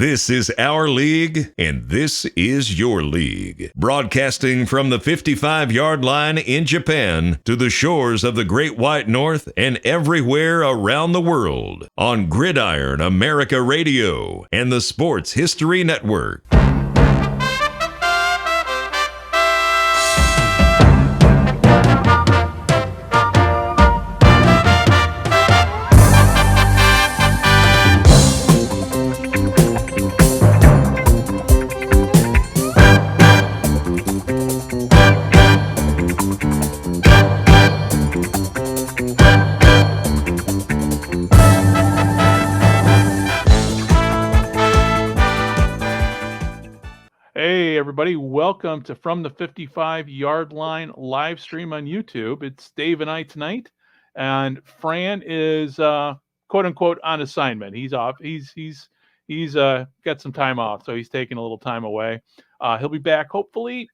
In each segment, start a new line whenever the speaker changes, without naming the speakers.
This is our league, and this is your league. Broadcasting from the 55-yard line in Japan to the shores of the Great White North and everywhere around the world on Gridiron America Radio and the Sports History Network.
Everybody, welcome to From the 55-Yard Line live stream on YouTube. It's Dave and I tonight, and Fran is quote unquote on assignment. He's off. He's got some time off, so he's taking a little time away. He'll be back hopefully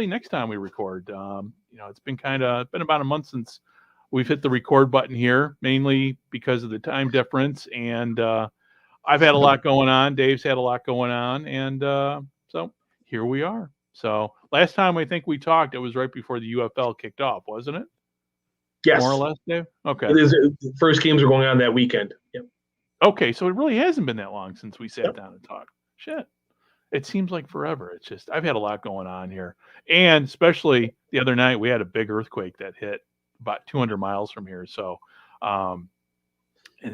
next time we record. It's been about a month since we've hit the record button here, mainly because of the time difference, and I've had a lot going on. Dave's had a lot going on, and so here we are. So last time I think we talked, it was right before the UFL kicked off, wasn't it?
Yes.
More or less, Dave? Okay.
The first games are going on that weekend. Yep.
Okay, so it really hasn't been that long since we sat down and talked. Shit. It seems like forever. It's just, I've had a lot going on here. And especially the other night, we had a big earthquake that hit about 200 miles from here. So, and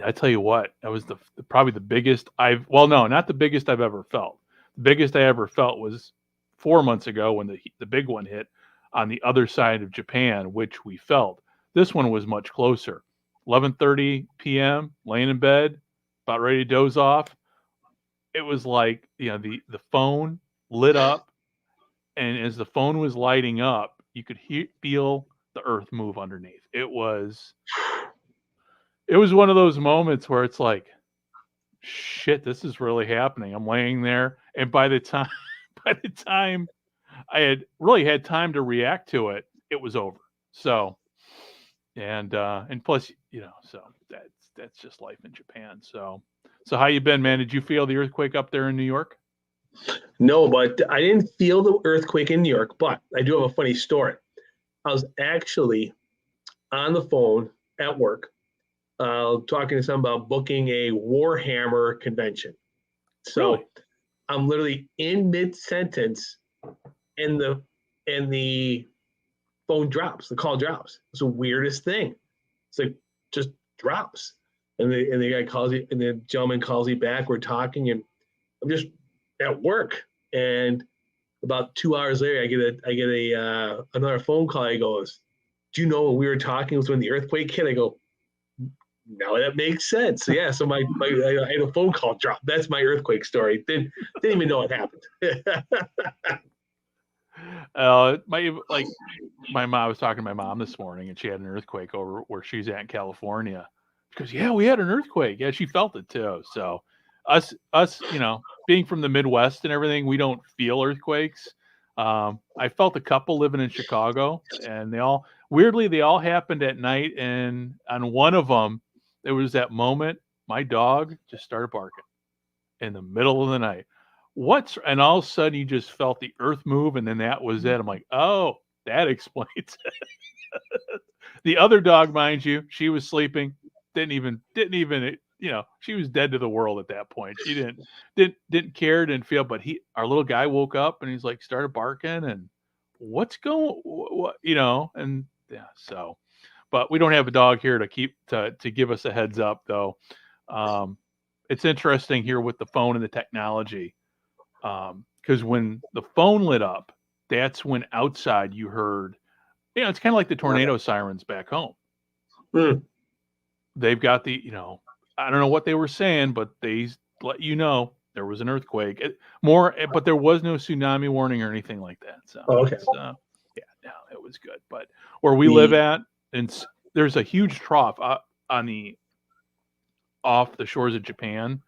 I tell you what, that was probably the biggest not the biggest I've ever felt. The biggest I ever felt was 4 months ago when the big one hit on the other side of Japan, which we felt. This one was much closer. 11:30 p.m., laying in bed, about ready to doze off. It was like, the phone lit up, and as the phone was lighting up, you could feel the earth move underneath. It was one of those moments where it's like, shit, this is really happening. I'm laying there, and by the time I had really had time to react to it, it was over. So, and plus, so that's just life in Japan. So how you been, man? Did you feel the earthquake up there in New York?
No, but I didn't feel the earthquake in New York, but I do have a funny story. I was actually on the phone at work, talking to someone about booking a Warhammer convention. So really? I'm literally in mid-sentence, and the phone drops. The call drops. It's the weirdest thing. It's like just drops, and the guy calls you, and the gentleman calls you back. We're talking, and I'm just at work, and about 2 hours later, I get another phone call. He goes, "Do you know when we were talking was when the earthquake hit?" I go, "Now that makes sense." So yeah, so I had a phone call drop. That's my earthquake story. Didn't even know it happened.
My mom, I was talking to my mom this morning, and she had an earthquake over where she's at in California. She goes, "Yeah, we had an earthquake." Yeah, she felt it too. So us, being from the Midwest and everything, we don't feel earthquakes. I felt a couple living in Chicago, and they all happened at night. And on one of them, there was that moment my dog just started barking in the middle of the night. And all of a sudden you just felt the earth move, and then that was it. I'm like, oh, that explains it. The other dog, mind you, she was sleeping, didn't even, she was dead to the world at that point. She didn't care, didn't feel, but our little guy woke up, and he's like, started barking, and what's going, and yeah, so, but we don't have a dog here to give us a heads up though. It's interesting here with the phone and the technology. Because when the phone lit up, that's when outside you heard, it's kind of like the tornado sirens back home.
Mm.
They've got I don't know what they were saying, but they let you know there was an earthquake. But there was no tsunami warning or anything like that. So,
okay.
It was good. But where we live at, and there's a huge trough off the shores of Japan.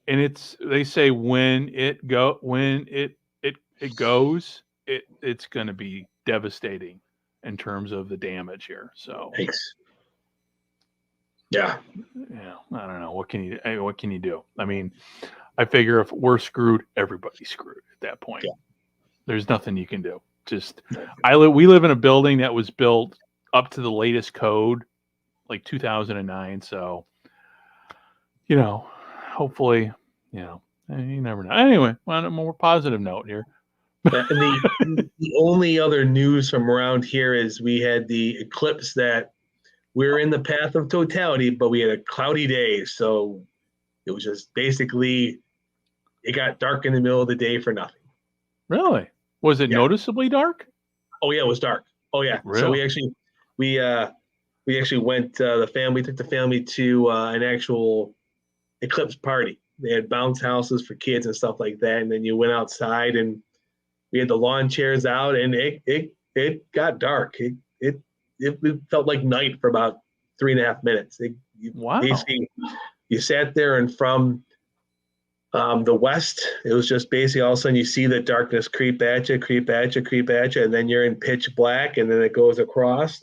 And they say when it goes, it's going to be devastating in terms of the damage here. So,
thanks. Yeah.
I don't know. What can you do? I mean, I figure if we're screwed, everybody's screwed at that point.
Yeah.
There's nothing you can do. Just we live in a building that was built up to the latest code, like 2009. So, hopefully, you never know. Anyway, on a more positive note here.
And the only other news from around here is we had the eclipse that we're in the path of totality, but we had a cloudy day. So it was just basically, it got dark in the middle of the day for nothing.
Really? Was it noticeably dark?
Oh yeah, it was dark. Oh yeah.
Really?
So we actually went, took the family to an actual eclipse party. They had bounce houses for kids and stuff like that. And then you went outside and we had the lawn chairs out, and it got dark. It felt like night for about 3.5 minutes.
Wow.
Basically, you sat there, and from the west, it was just basically all of a sudden you see the darkness creep at you, and then you're in pitch black, and then it goes across.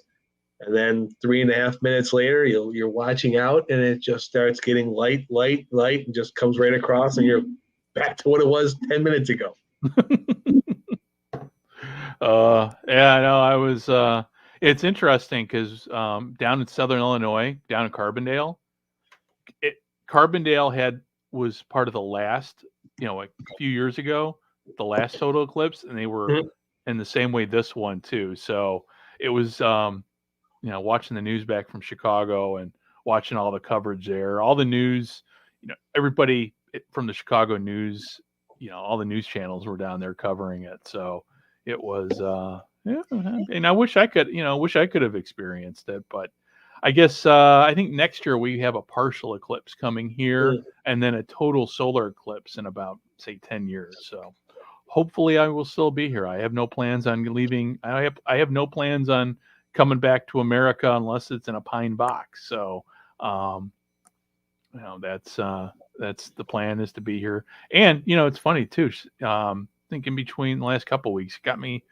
And then 3.5 minutes later, you're watching out, and it just starts getting light, and just comes right across, and you're back to what it was 10 minutes ago.
Yeah, no, I was. It's interesting because down in Southern Illinois, down in Carbondale, Carbondale was part of the last, a few years ago, the last total eclipse, and they were in the same way this one too. So it was, watching the news back from Chicago and watching all the coverage there, all the news, everybody from the Chicago news, all the news channels were down there covering it. So it was, and I wish I could have experienced it, but I guess I think next year we have a partial eclipse coming here, and then a total solar eclipse in about, say, 10 years. So hopefully I will still be here. I have no plans on leaving. I have no plans on coming back to America unless it's in a pine box. So, that's the plan, is to be here. And it's funny too. I think in between the last couple of weeks, it got me.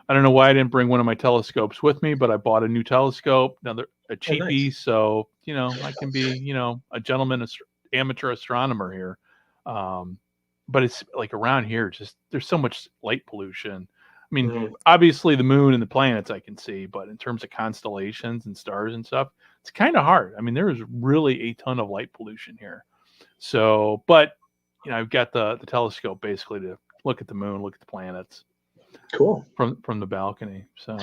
I don't know why I didn't bring one of my telescopes with me, but I bought a new telescope, a cheapie.
Nice.
So, I can be, a gentleman, amateur astronomer here. But it's like around here, just there's so much light pollution. I mean, obviously the moon and the planets I can see, but in terms of constellations and stars and stuff, it's kind of hard. I mean, there is really a ton of light pollution here. So, but, I've got the telescope basically to look at the moon, look at the planets.
Cool.
From the balcony. So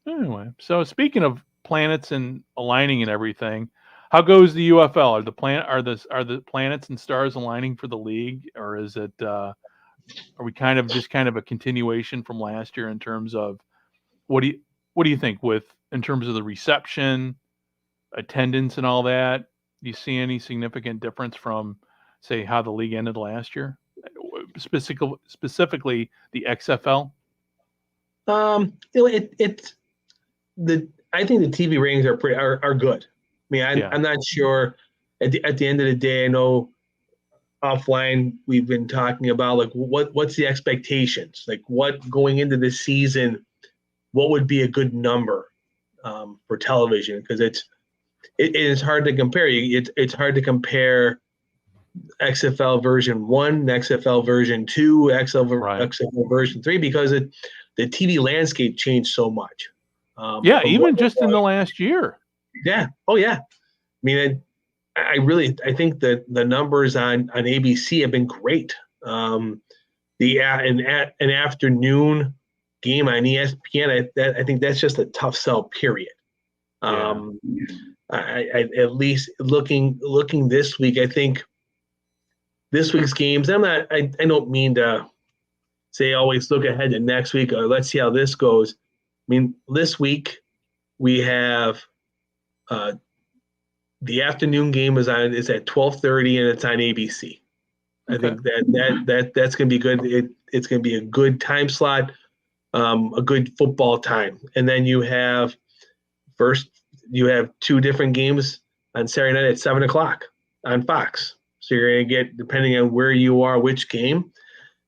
anyway, so speaking of planets and aligning and everything, how goes the UFL? Are the planets and stars aligning for the league, or is it are we kind of a continuation from last year in terms of what do you think in terms of the reception, attendance, and all that? Do you see any significant difference from, say, how the league ended last year? Specifically the XFL?
I think the TV ratings are good. I mean, I'm not sure. At the end of the day, I know offline we've been talking about like what's the expectations, like what going into this season, what would be a good number for television, because it is hard to compare. It's hard to compare XFL version 1, XFL version 2, XFL version 3, because the TV landscape changed so much.
Even just in the last year.
Yeah. Oh yeah. I mean, I think that the numbers on ABC have been great. An afternoon game on ESPN, I think that's just a tough sell, period. I at least looking this week, I think this week's games, I don't mean to say always look ahead to next week or let's see how this goes. I mean, this week we have the afternoon game is at 12:30 and it's on ABC. Okay. I think that's going to be good. It's going to be a good time slot, a good football time. And then you have two different games on Saturday night at 7:00 on Fox. So you're going to get, depending on where you are, which game.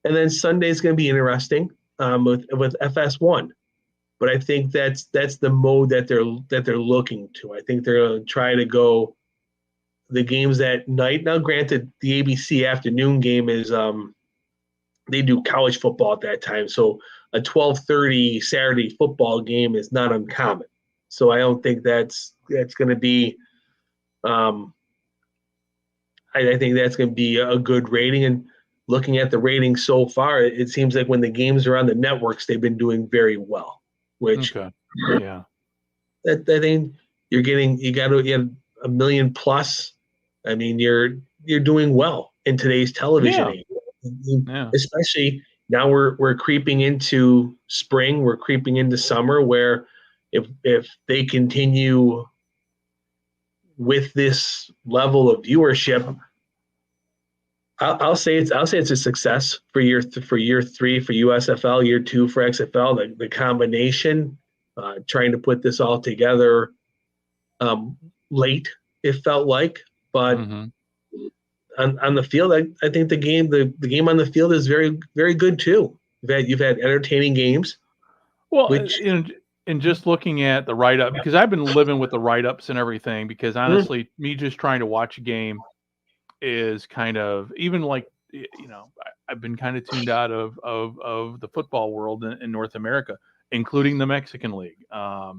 And then Sunday is going to be interesting with FS1. but I think that's the mode that they're looking to. I think they're going to try to go the games at night. Now, granted, the ABC afternoon game is they do college football at that time, so a 12:30 Saturday football game is not uncommon. So I don't think that's going to be. I think that's going to be a good rating. And looking at the ratings so far, it seems like when the games are on the networks, they've been doing very well. Which,
okay. Yeah,
I think you get a million plus. I mean, you're doing well in today's television age.
Yeah.
Especially now we're creeping into spring, we're creeping into summer, where if they continue with this level of viewership, I'll say it's a success for year 3 for USFL, year 2 for XFL. The combination, trying to put this all together late, it felt like, but on the field, I think the game on the field is very, very good too. You've had entertaining games.
Well, and just looking at the write-up, because I've been living with the write-ups and everything, because honestly, me just trying to watch a game is kind of, even like, I've been kind of tuned out of the football world in North America, including the Mexican League. I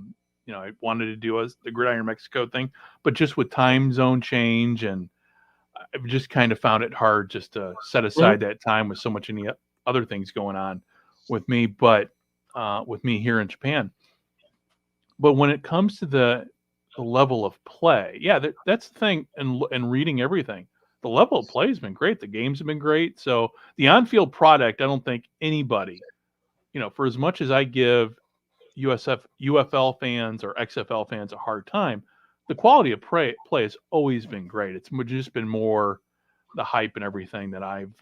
wanted to do the Gridiron Mexico thing, but just with time zone change, and I've just kind of found it hard just to set aside that time with so much any other things going on with me, but with me here in Japan. But when it comes to the level of play, that's the thing, and reading everything. The level of play has been great. The games have been great. So the on-field product, I don't think anybody, for as much as I give UFL fans or XFL fans a hard time, the quality of play has always been great. It's just been more the hype and everything that I've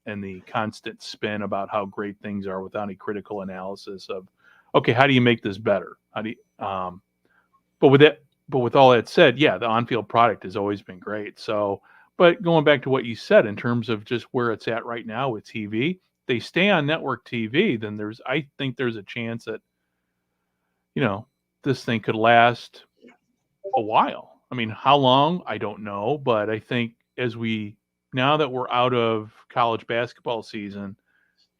and the constant spin about how great things are without any critical analysis of, okay, how do you make this better? How do you, but with all that said, the on-field product has always been great. So, but going back to what you said in terms of just where it's at right now with TV, they stay on network TV, then I think there's a chance that, this thing could last a while. I mean, how long? I don't know, but I think now that we're out of college basketball season,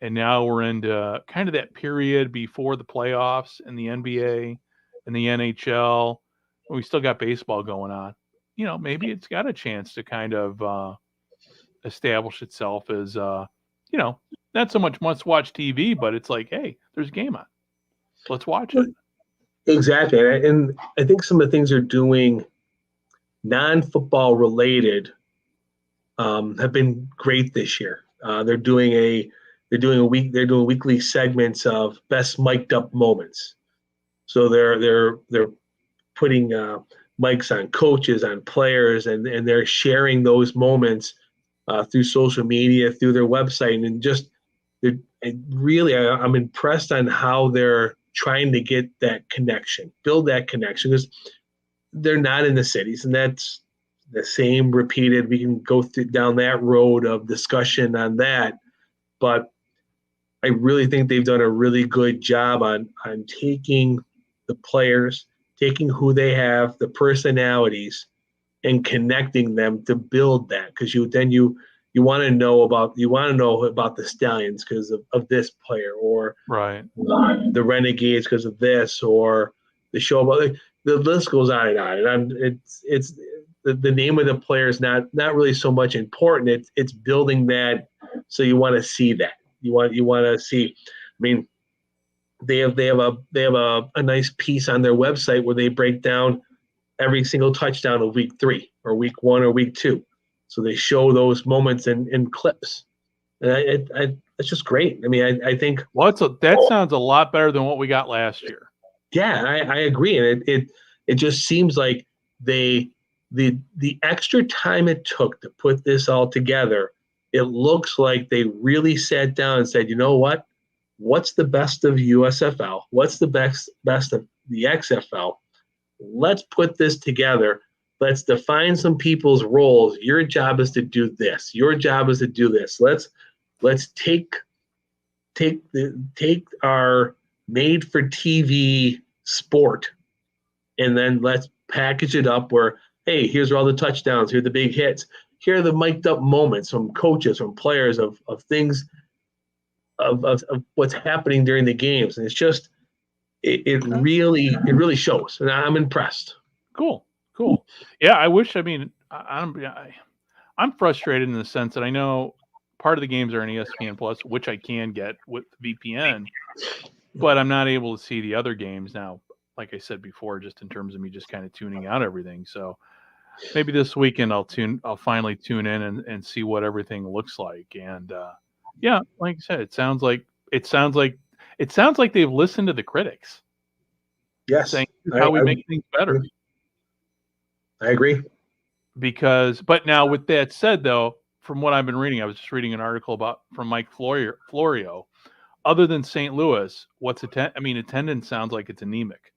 and now we're into kind of that period before the playoffs in the NBA and the NHL, we still got baseball going on. Maybe it's got a chance to kind of establish itself as, not so much must-watch TV, but it's like, hey, there's a game on. Let's watch it.
Exactly. And I think some of the things they're doing non-football related have been great this year. They're doing weekly segments of best mic'd up moments. So they're putting mics on coaches, on players, and they're sharing those moments through social media, through their website, and just I'm impressed on how they're trying to get that connection, build that connection, because they're not in the cities, and that's the same repeated. We can go down that road of discussion on that, but I really think they've done a really good job on taking the players, taking who they have, the personalities, and connecting them to build that. Because you want to know about the Stallions because of this player, or
right,
the Renegades because of this, or the show about the list goes on and on. And it's the name of the player is not really so much important. It's building that, so you want to see that. You want to see. I mean, they have a nice piece on their website where they break down every single touchdown of week 3 or week 1 or week 2. So they show those moments in clips. And it's just great. I mean, I think.
Well, that sounds a lot better than what we got last year.
Yeah, I agree. And it just seems like the extra time it took to put this all together, it looks like they really sat down and said, you know what? What's the best of USFL? What's the best of the XFL? Let's put this together. Let's define some people's roles. Your job is to do this. Your job is to do this. Let's take our made for TV sport, and then let's package it up where, hey, here's all the touchdowns, here are the big hits, here are the mic'd up moments from coaches, from players of things of what's happening during the games. And it's just it really shows. And I'm impressed.
Cool. Yeah, I wish. I mean, I'm frustrated in the sense that I know part of the games are on ESPN Plus, which I can get with VPN, but I'm not able to see the other games now. Like I said before, just in terms of me just kind of tuning out everything. So maybe this weekend I'll finally tune in and see what everything looks like. And yeah, like I said, it sounds like they've listened to the critics.
Yes,
saying how we make things better.
I agree.
But now with that said, though, from what I've been reading, I was just reading an article from Mike Florio. Other than St. Louis, attendance sounds like it's anemic.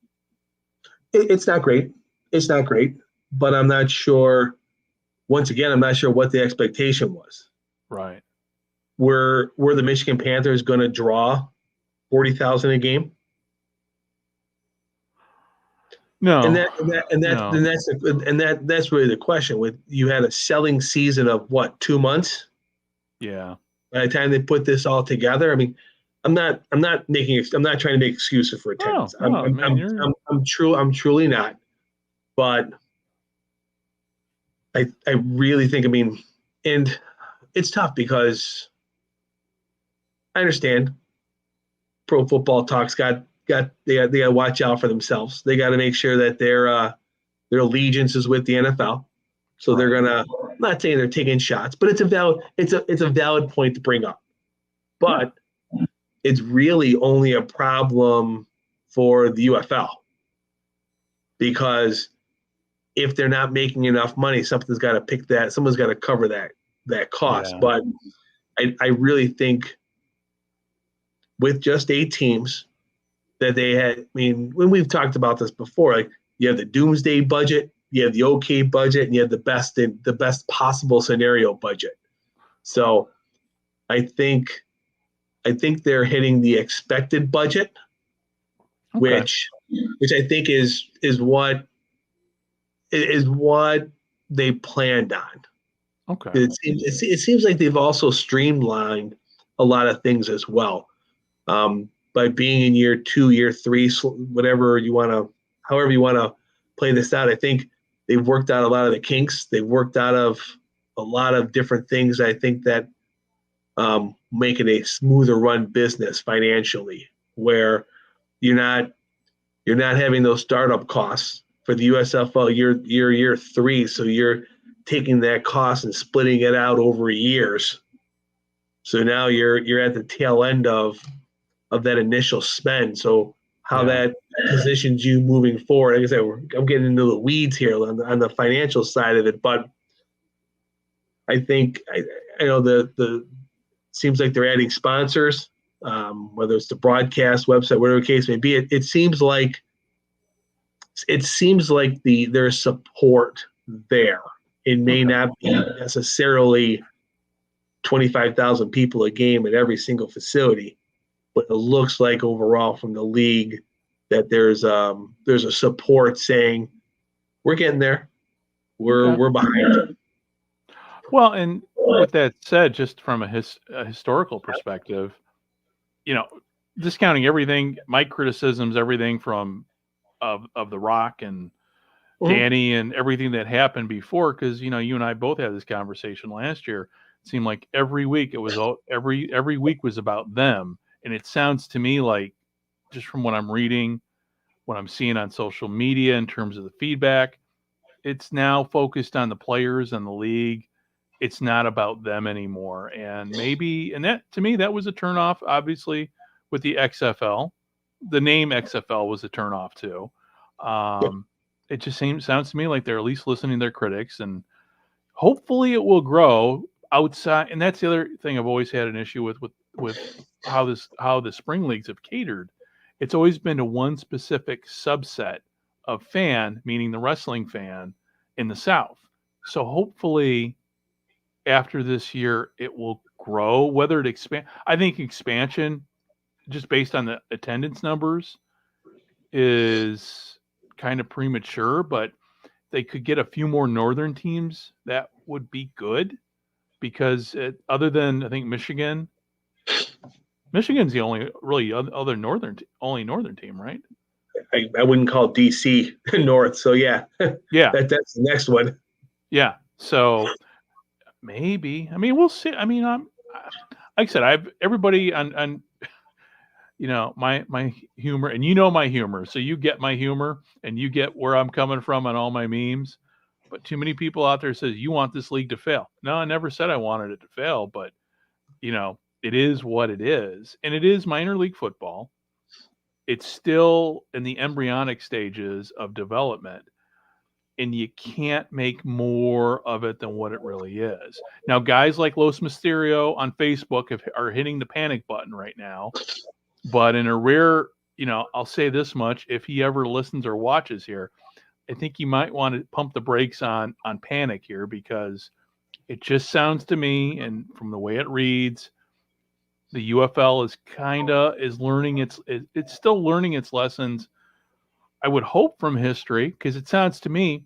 It's not great. It's not great, but I'm not sure. Once again, I'm not sure what the expectation was.
Right.
Were the Michigan Panthers going to draw 40,000 a game?
No.
That's really the question. With you had a selling season of what, 2 months?
Yeah.
By the time they put this all together, I mean, I'm not trying to make excuses for attendance. I'm truly not. But I really think, and it's tough because I understand Pro Football Talk's they got to watch out for themselves. They got to make sure that their allegiance is with the NFL. So right. They're gonna, I'm not saying they're taking shots, but it's a valid point to bring up. But it's really only a problem for the UFL, because if they're not making enough money, someone's got to cover that cost. Yeah. But I really think with just 8 teams that they had, when we've talked about this before, like you have the doomsday budget, you have the okay budget, and you have the best possible scenario budget. So I think they're hitting the expected budget, okay. which I think is what they planned on.
Okay.
It seems like they've also streamlined a lot of things as well. By being in year 2, year 3, however you want to play this out, I think they've worked out a lot of the kinks. They've worked out of a lot of different things. I think that make it a smoother run business financially, where you're not having those startup costs for the USFL year 3. So you're taking that cost and splitting it out over years. So now you're at the tail end of that initial spend. So how that positions you moving forward. Like I said, I'm getting into the weeds here on the financial side of it, but I think I know the seems like they're adding sponsors, whether it's the broadcast website, whatever the case may be. It seems like there's support there. It may not be necessarily 25,000 people a game at every single facility, but it looks like overall from the league that there's a support saying we're getting there, we're behind.
Well, and with that said, just from a historical perspective, discounting everything, my criticisms, everything from of The Rock and Danny and everything that happened before, because you and I both had this conversation last year. It seemed like every week it was every week was about them, and it sounds to me like, just from what I'm reading, what I'm seeing on social media in terms of the feedback, it's now focused on the players and the league. It's not about them anymore. And that to me, that was a turnoff, obviously, with the XFL. The name XFL was a turnoff too. It just sounds to me like they're at least listening to their critics, and hopefully it will grow outside. And that's the other thing I've always had an issue with how the spring leagues have catered. It's always been to one specific subset of fan, meaning the wrestling fan in the South. So hopefully after this year, it will grow, whether it expand. I think expansion just based on the attendance numbers, is kind of premature, but they could get a few more northern teams. That would be good because other than, I think, Michigan's the only really other northern team, right?
I wouldn't call DC North. So yeah,
Yeah,
that's the next one.
yeah. So maybe. I mean, we'll see. I mean, like I said, everybody on my humor, and my humor, so you get my humor and you get where I'm coming from on all my memes. But too many people out there says you want this league to fail. No, I never said I wanted it to fail, but it is what it is, and it is minor league football. It's still in the embryonic stages of development, and you can't make more of it than what it really is. Now, guys like Los Mysterio on Facebook are hitting the panic button right now, but in a rare, I'll say this much: if he ever listens or watches here, I think you might want to pump the brakes on panic here, because it just sounds to me, and from the way it reads, the UFL is learning it's still learning its lessons. I would hope from history, because it sounds to me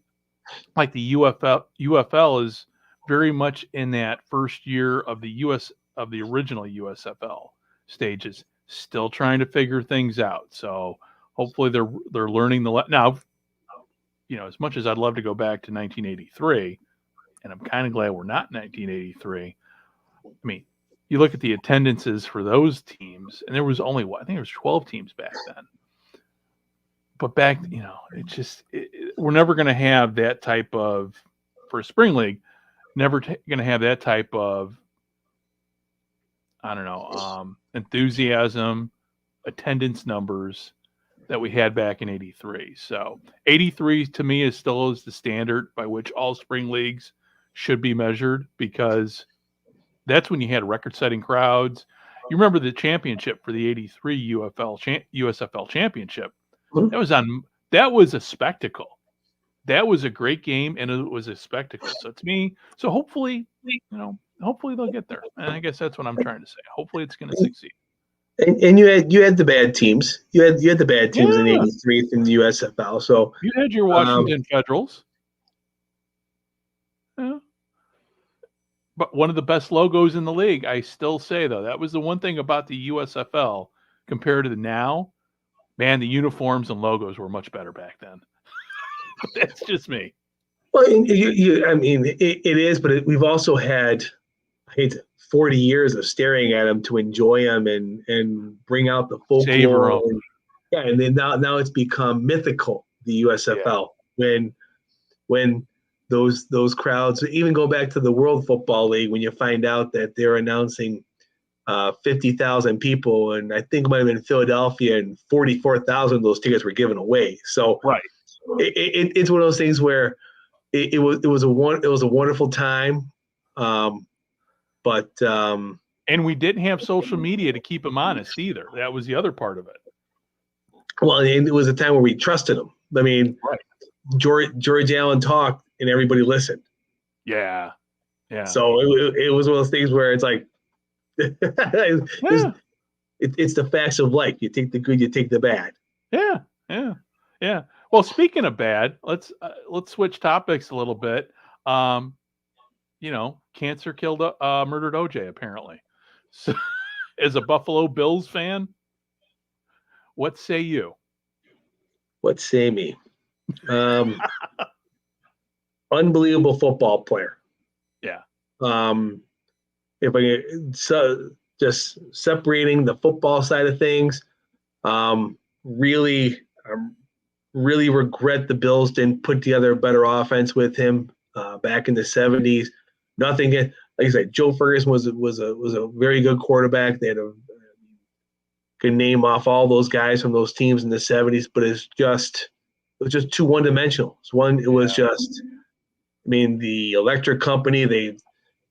like the UFL is very much in that first year of the original USFL stages, still trying to figure things out. So hopefully they're learning now. As much as I'd love to go back to 1983, and I'm kind of glad we're not in 1983. I mean, you look at the attendances for those teams, and there was only I think there was 12 teams back then. But back, we're never going to have that type of, for a spring league, never going to have that type of, enthusiasm, attendance numbers that we had back in 83. So 83 to me is still the standard by which all spring leagues should be measured, because that's when you had record-setting crowds. You remember the championship for the 83 USFL championship. That was a spectacle. That was a great game, and it was a spectacle. So to me, hopefully they'll get there. And I guess that's what I'm trying to say. Hopefully it's going to succeed.
And you had the bad teams. You had the bad teams in '83 in the USFL. So
you had your Washington Federals. Yeah. But one of the best logos in the league, I still say, though, that was the one thing about the USFL compared to the now. Man, the uniforms and logos were much better back then. But that's just me.
Well, it is, but we've also had, 40 years of staring at them to enjoy them and bring out the folklore. And then now it's become mythical, the USFL. Yeah. When those crowds, even go back to the World Football League, when you find out that they're announcing 50,000 people, and I think it might have been Philadelphia, and 44,000 of those tickets were given away. So
right,
it's one of those things where it was a wonderful time, but
and we didn't have social media to keep them honest either. That was the other part of it.
Well, and it was a time where we trusted them. I mean,
right.
George Allen talked, and everybody listened.
Yeah.
So it was one of those things where it's like, it's the facts of life. You take the good, you take the bad.
Yeah. Well, speaking of bad, let's switch topics a little bit. Cancer murdered OJ, apparently. So, as a Buffalo Bills fan, what say you?
What say me? Unbelievable football player.
Yeah.
If just separating the football side of things, really regret the Bills didn't put together a better offense with him back in the 70s. Nothing, like I said, Joe Ferguson was a very good quarterback. They had could name off all those guys from those teams in the 70s, but it was just too one-dimensional. The electric company, they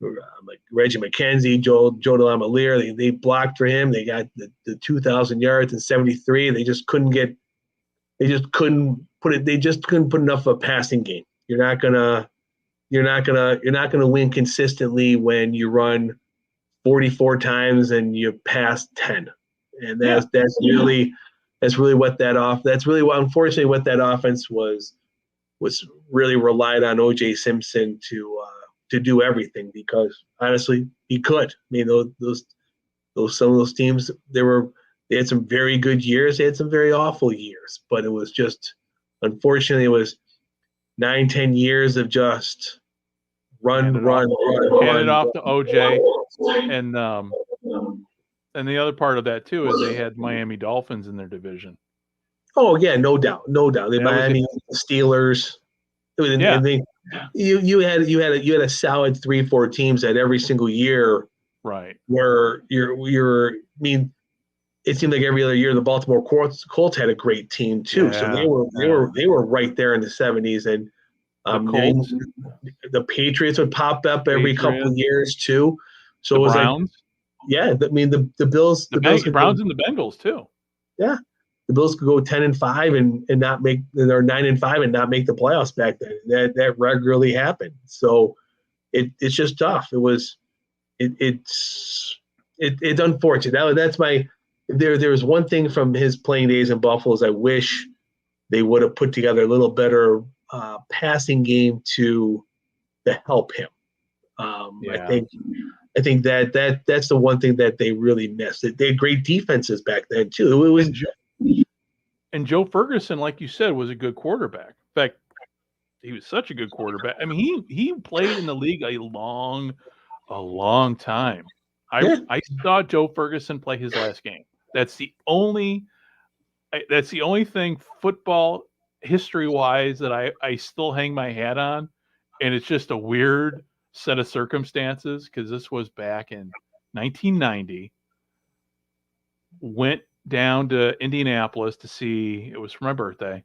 like Reggie McKenzie, Joe DeLamiere, they blocked for him. They got the 2,000 yards in 73. They just couldn't put enough of a passing game. You're not gonna win consistently when you run 44 times and you pass 10. and that's really unfortunately what that offense was really relied on O.J. Simpson to do everything, because honestly he could. I mean, those some of those teams, they had some very good years, they had some very awful years, but it was just, unfortunately, it was 9-10 years of just run
it off to OJ, and the other part of that too is they had Miami Dolphins in their division.
Oh yeah, no doubt. The Miami Steelers. You had a solid 3-4 teams that every single year,
right?
Where I mean, it seemed like every other year the Baltimore Colts had a great team too. So they were right there in the 70s, and the Patriots would pop up every couple of years too. So it was
Browns.
Like, the Bills,
the Browns and the Bengals too.
Yeah, the Bills could go 10-5 and not make, or 9-5 and not make the playoffs back then. That regularly happened. So it's just tough. It's unfortunate. That's my. There was one thing from his playing days in Buffalo is I wish they would have put together a little better passing game to help him. I think that's the one thing that they really missed. They had great defenses back then too.
And Joe Ferguson, like you said, was a good quarterback. In fact, he was such a good quarterback. I mean, he played in the league a long time. I saw Joe Ferguson play his last game. That's the only thing football history-wise that I still hang my hat on, and it's just a weird set of circumstances because this was back in 1990. Went down to Indianapolis to see. It was for my birthday.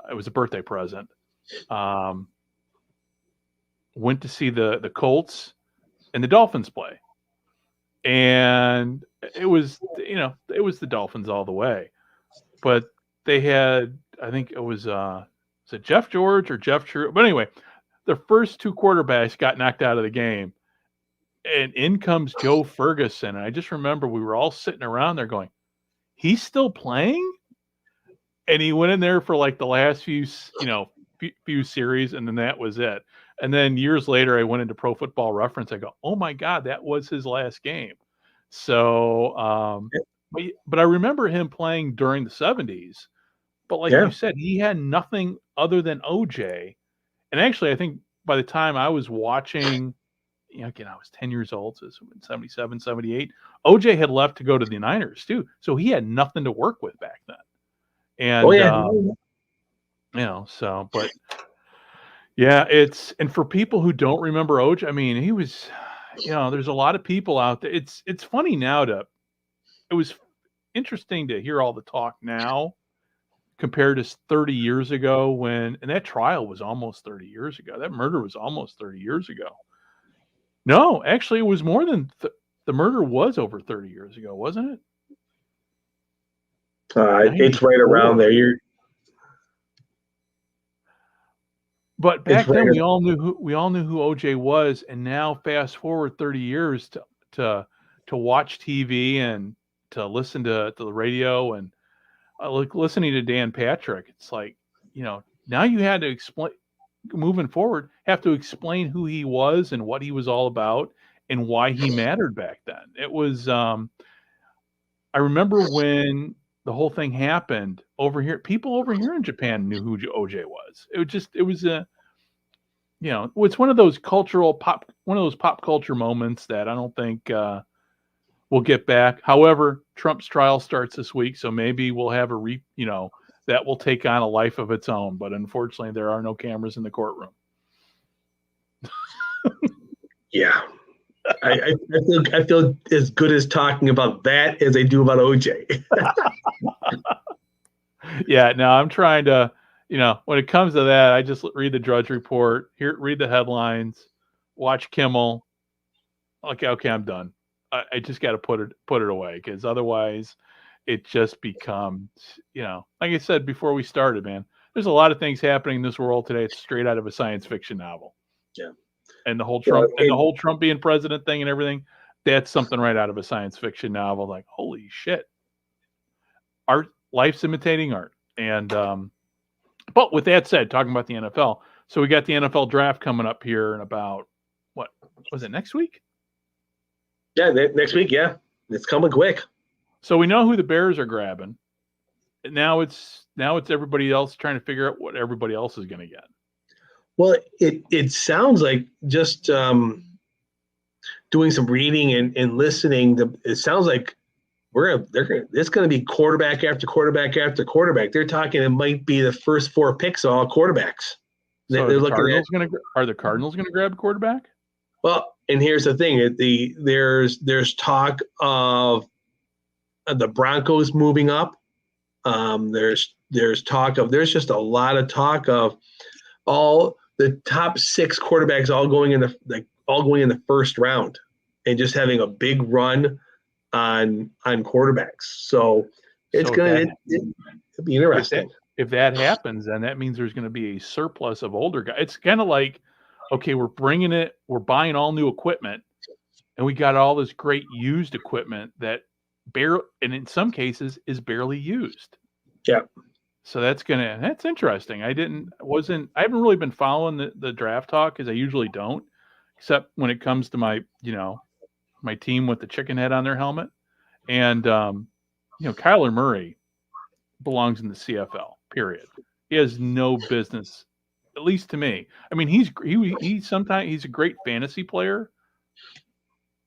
It was a birthday present. Went to see the Colts and the Dolphins play, and it was the Dolphins all the way. But they had, I think it was it Jeff George or Jeff True? But anyway, the first two quarterbacks got knocked out of the game, and in comes Joe Ferguson. And I just remember we were all sitting around there going, he's still playing? And he went in there for like the last few series, and then that was it. And then years later, I went into Pro Football Reference. I go, oh my God, that was his last game. So, but I remember him playing during the 70s. But like you said, he had nothing other than OJ. And actually, I think by the time I was watching, again, I was 10 years old, so 77, 78. OJ had left to go to the Niners too. So he had nothing to work with back then. And, but yeah, and for people who don't remember OJ, I mean, he was, there's a lot of people out there. It's funny now it was interesting to hear all the talk now compared to 30 years ago and that trial was almost 30 years ago. That murder was almost 30 years ago. No, actually it was more than the murder was over 30 years ago, wasn't it?
It's right around there.
But back then we all knew who OJ was, and now fast forward 30 years to watch TV and to listen to the radio and listening to Dan Patrick. It's like, now you had to explain, moving forward, have to explain who he was and what he was all about and why he mattered back then. It was, I remember when the whole thing happened over here, people over here in Japan knew who OJ was. It was it's one of those pop culture moments that I don't think we'll get back. However, Trump's trial starts this week, so maybe we'll have that will take on a life of its own. But unfortunately, there are no cameras in the courtroom.
Yeah. I feel as good as talking about that as I do about OJ.
Yeah, no, I'm trying to, when it comes to that, I just read the Drudge Report, read the headlines, watch Kimmel. Okay, I'm done. I just got to put it away because otherwise, it just becomes, like I said before we started, man. There's a lot of things happening in this world today. It's straight out of a science fiction novel.
Yeah.
And the whole Trump being president thing and everything, that's something right out of a science fiction novel. Like, holy shit, art, life's imitating art. And but with that said, talking about the NFL, so we got the NFL draft coming up here in about, what was it, next week?
Yeah, next week. Yeah, it's coming quick.
So we know who the Bears are grabbing. Now it's everybody else trying to figure out what everybody else is going to get.
Well, it sounds like just doing some reading and listening. It sounds like it's going to be quarterback after quarterback after quarterback. They're talking it might be the first 4 picks all quarterbacks.
So are the Cardinals going to grab a quarterback?
Well, and here's the thing: there's talk of the Broncos moving up. There's just a lot of talk of all the top 6 quarterbacks all going in the first round and just having a big run on quarterbacks. So it's going to be interesting.
If that happens, then that means there's going to be a surplus of older guys. It's kind of like, okay, we're buying all new equipment, and we got all this great used equipment that and in some cases is barely used.
Yeah.
So that's interesting. I haven't really been following the draft talk, because I usually don't, except when it comes to my team with the chicken head on their helmet. And Kyler Murray belongs in the CFL, period. He has no business, at least to me. I mean, he's a great fantasy player,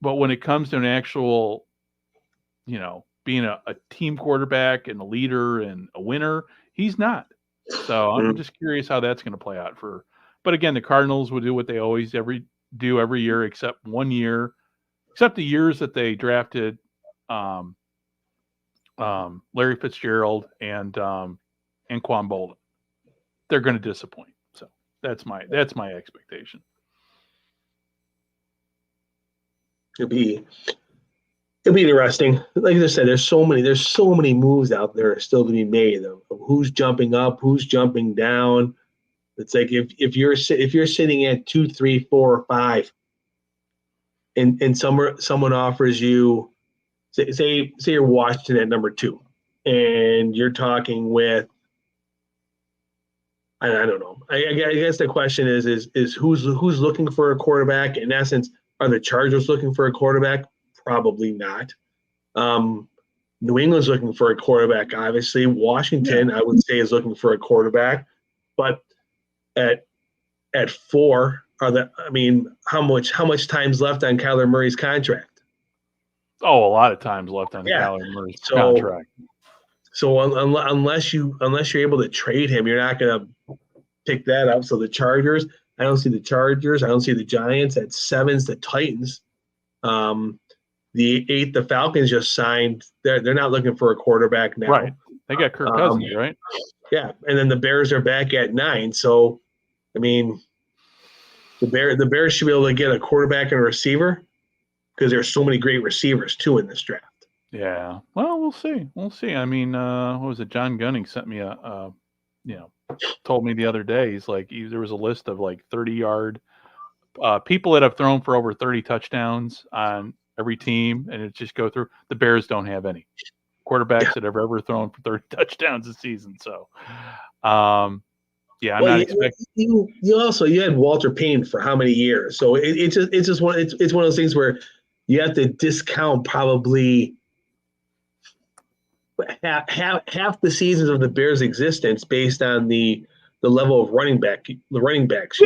but when it comes to an actual, being a team quarterback and a leader and a winner, he's not. So I'm just curious how that's going to play out but again, the Cardinals will do what they always do every year, except the years that they drafted Larry Fitzgerald and Quan Bolden. They're going to disappoint. So that's my expectation.
It'll be interesting. Like I said, there's so many moves out there still to be made of who's jumping up, who's jumping down. It's like if you're sitting at 2, 3, 4, or 5, and someone offers you, say you're Washington at number 2, and you're talking with, I don't know. I guess the question is who's looking for a quarterback? In essence, are the Chargers looking for a quarterback? Probably not. New England's looking for a quarterback, obviously. Washington, I would say, is looking for a quarterback. But at 4, how much time's left on Kyler Murray's contract?
Oh, a lot of times left on Kyler Murray's contract.
So unless you're able to trade him, you're not going to pick that up. So the Chargers, I don't see the Chargers. I don't see the Giants. At 7's the Titans. The 8th, the Falcons just signed. They're not looking for a quarterback now.
Right. They got Kirk Cousins, right?
Yeah, and then the Bears are back at 9. So, I mean, the Bears should be able to get a quarterback and a receiver, because there's so many great receivers too in this draft.
Yeah. Well, we'll see. I mean, what was it? John Gunning sent me told me the other day. He's like, there was a list of like 30-yard people that have thrown for over 30 touchdowns on every team, and it just go through. The Bears don't have any quarterbacks that have ever thrown for 30 touchdowns a season. So, I'm not expecting.
You had Walter Payne for how many years? So it's one of those things where you have to discount probably half the seasons of the Bears' existence based on the level of the running backs.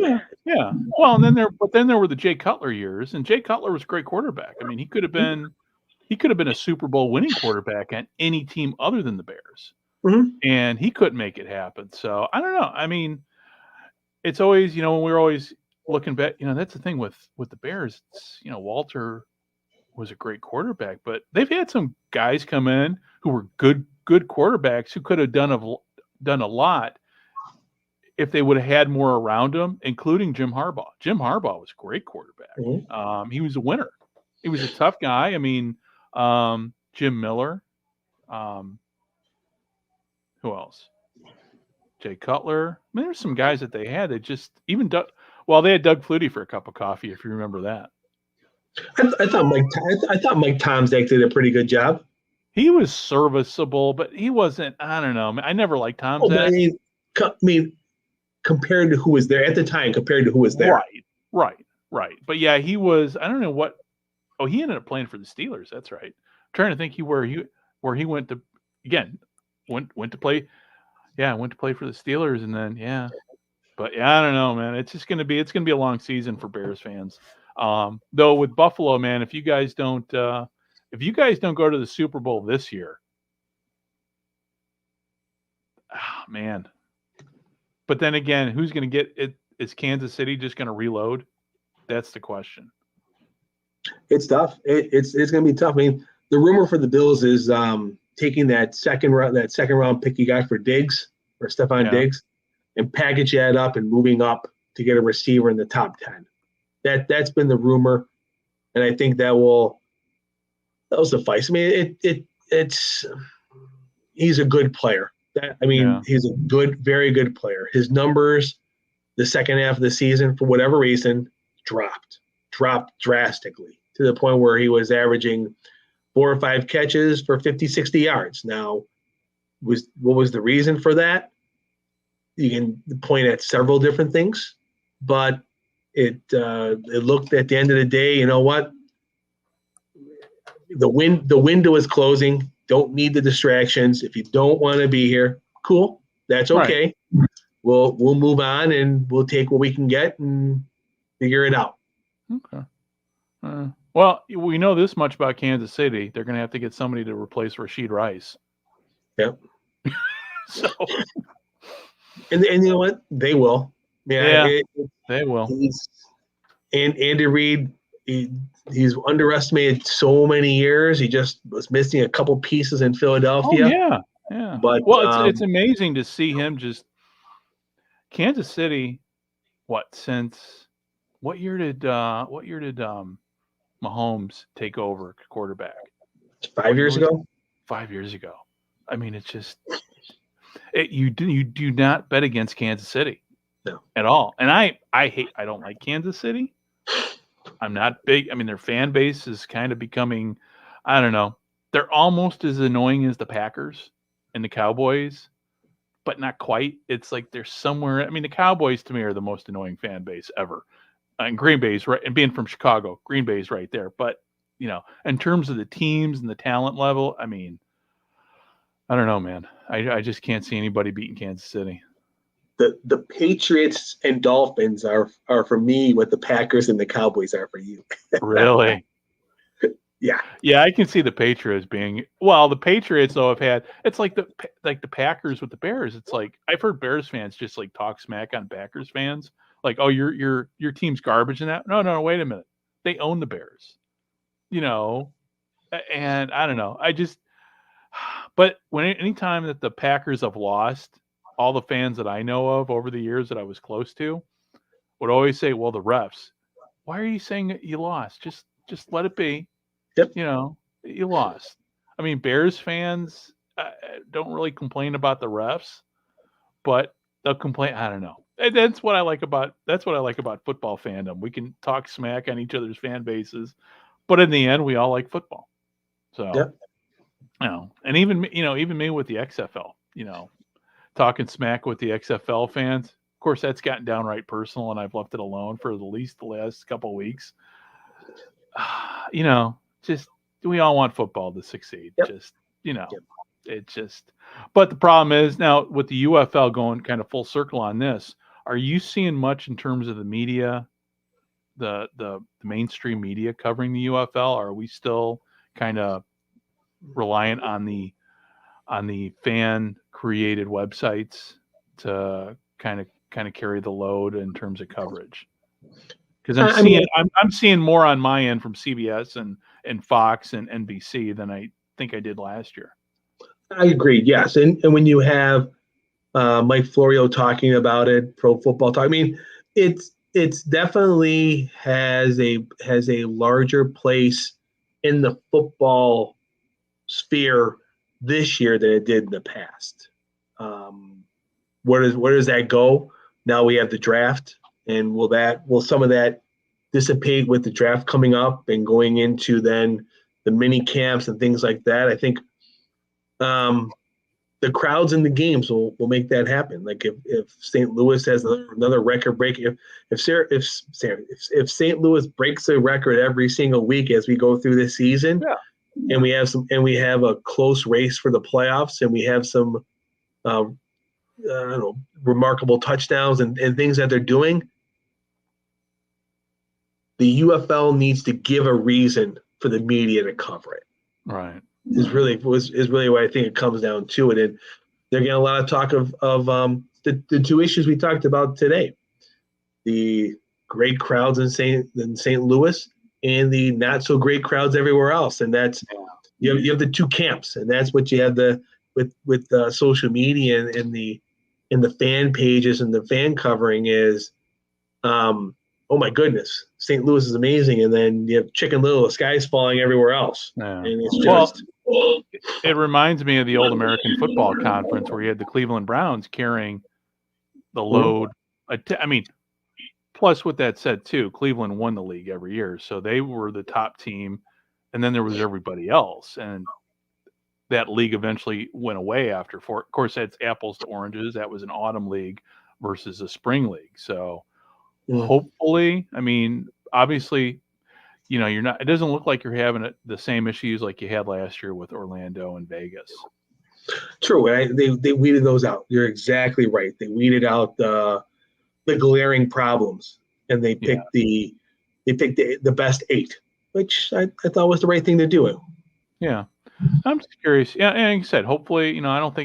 Yeah. Well, and then there were the Jay Cutler years, and Jay Cutler was a great quarterback. I mean, he could have been a Super Bowl winning quarterback on any team other than the Bears, and he couldn't make it happen. So I don't know. I mean, it's always, when we're always looking back, that's the thing with the Bears. It's, Walter was a great quarterback, but they've had some guys come in who were good quarterbacks who could have done a lot if they would have had more around him, including Jim Harbaugh. Jim Harbaugh was a great quarterback. He was a winner. He was a tough guy. I mean, Jim Miller. Who else? Jay Cutler. I mean, there's some guys that they had that just even they had Doug Flutie for a cup of coffee, if you remember that.
I thought Mike Tomzak did a pretty good job.
He was serviceable, but he wasn't. I don't know. I never liked Tom
But
Zach.
I mean, compared to who was there at the time, compared to who was there.
Right. But yeah, he was. I don't know what. Oh, he ended up playing for the Steelers. That's right. I'm trying to think where he went to again. Went to play. Yeah, went to play for the Steelers, and then yeah. But yeah, I don't know, man. It's gonna be a long season for Bears fans. Though with Buffalo, man, if you guys don't go to the Super Bowl this year, man. But then again, who's going to get it? Is Kansas City just going to reload? That's the question.
It's tough. It's going to be tough. I mean, the rumor for the Bills is taking that second round pick you got for Diggs or Stephon Diggs, and package that up and moving up to get a receiver in the top 10. That's been the rumor, and I think that'll suffice. I mean, it's he's a good player. He's a very good player. His numbers, the second half of the season, for whatever reason, dropped drastically to the point where he was averaging 4 or 5 catches for 50, 60 yards. Now, what was the reason for that? You can point at several different things, but it looked at the end of the day, you know what? The window is closing. Don't need the distractions. If you don't want to be here, cool. That's okay. Right. We'll move on and we'll take what we can get and figure it out.
Okay. Well, we know this much about Kansas City. They're going to have to get somebody to replace Rashid Rice.
Yep.
So.
And you know what? They will.
Yeah, they will.
And Andy Reid, he's underestimated so many years. He just was missing a couple pieces in Philadelphia.
Oh, yeah. But it's amazing to see him just Kansas City. Since what year did Mahomes take over quarterback?
5 years ago.
5 years ago. I mean, it's just you do not bet against Kansas City,
no,
at all. And I don't like Kansas City. I'm not big. I mean, their fan base is kind of becoming, I don't know. They're almost as annoying as the Packers and the Cowboys, but not quite. It's like they're somewhere. I mean, the Cowboys to me are the most annoying fan base ever. And Green Bay's right. And being from Chicago, Green Bay's right there. But, in terms of the teams and the talent level, I mean, I don't know, man. I just can't see anybody beating Kansas City.
The Patriots and Dolphins are for me what the Packers and the Cowboys are for you.
Really?
Yeah.
Yeah, I can see the Patriots being the Patriots though have had it's like the Packers with the Bears. It's like I've heard Bears fans just like talk smack on Packers fans, like, oh, your team's garbage and that. No, wait a minute. They own the Bears. And I don't know. But anytime that the Packers have lost, all the fans that I know of over the years that I was close to would always say, well, the refs, why are you saying that you lost? Just let it be.
Yep.
You lost. I mean, Bears fans don't really complain about the refs, but they'll complain. I don't know. That's what I like about football fandom. We can talk smack on each other's fan bases, but in the end, we all like football. So,
yep.
And even me with the XFL, talking smack with the XFL fans. Of course, that's gotten downright personal, and I've left it alone for at least the last couple of weeks. Just we all want football to succeed.
Yep.
It just. But the problem is now with the UFL going kind of full circle on this. Are you seeing much in terms of the media, the mainstream media covering the UFL? Or are we still kind of reliant on the fan created websites to kind of carry the load in terms of coverage? Because I'm seeing more on my end from CBS and Fox and NBC than I think I did last year.
I agree. Yes, and when you have Mike Florio talking about it, Pro Football Talk. I mean, it's definitely has a larger place in the football sphere this year than it did in the past. Where does that go? Now we have the draft, and will some of that dissipate with the draft coming up and going into then the mini camps and things like that? I think the crowds in the games will make that happen. Like if St. Louis has another record break, if St. Louis breaks a record every single week as we go through this season, and we have a close race for the playoffs, and we have some I don't know, remarkable touchdowns and things that they're doing, the UFL needs to give a reason for the media to cover it.
Right.
Is really what I think it comes down to it. And they're getting a lot of talk of the two issues we talked about today: the great crowds in St. Louis and the not so great crowds everywhere else. And that's you have the two camps, and that's what you have with social media and the fan pages and the fan covering is, oh my goodness, St. Louis is amazing, and then you have Chicken Little, the sky's falling everywhere else, and it's just.
It reminds me of the old American Football Conference where you had the Cleveland Browns carrying the load. I mean, plus with that said too, Cleveland won the league every year, so they were the top team, and then there was everybody else, and that league eventually went away after. Of course, that's apples to oranges. That was an autumn league versus a spring league. So hopefully, I mean, obviously, you're not. It doesn't look like you're having the same issues like you had last year with Orlando and Vegas.
True, they weeded those out. You're exactly right. They weeded out the glaring problems, and they picked the best 8, which I thought was the right thing to do.
Yeah. I'm just curious. Yeah, and like I said, hopefully,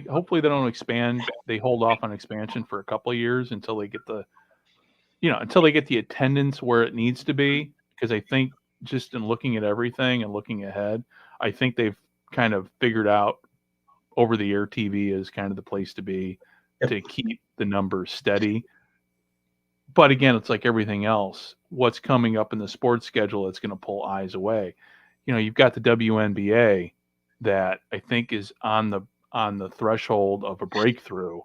hopefully they don't expand. They hold off on expansion for a couple of years until they get the attendance where it needs to be. Because I think just in looking at everything and looking ahead, I think they've kind of figured out over the air TV is kind of the place to be to keep the numbers steady. But again, it's like everything else. What's coming up in the sports schedule that's going to pull eyes away? You've got the WNBA that I think is on the threshold of a breakthrough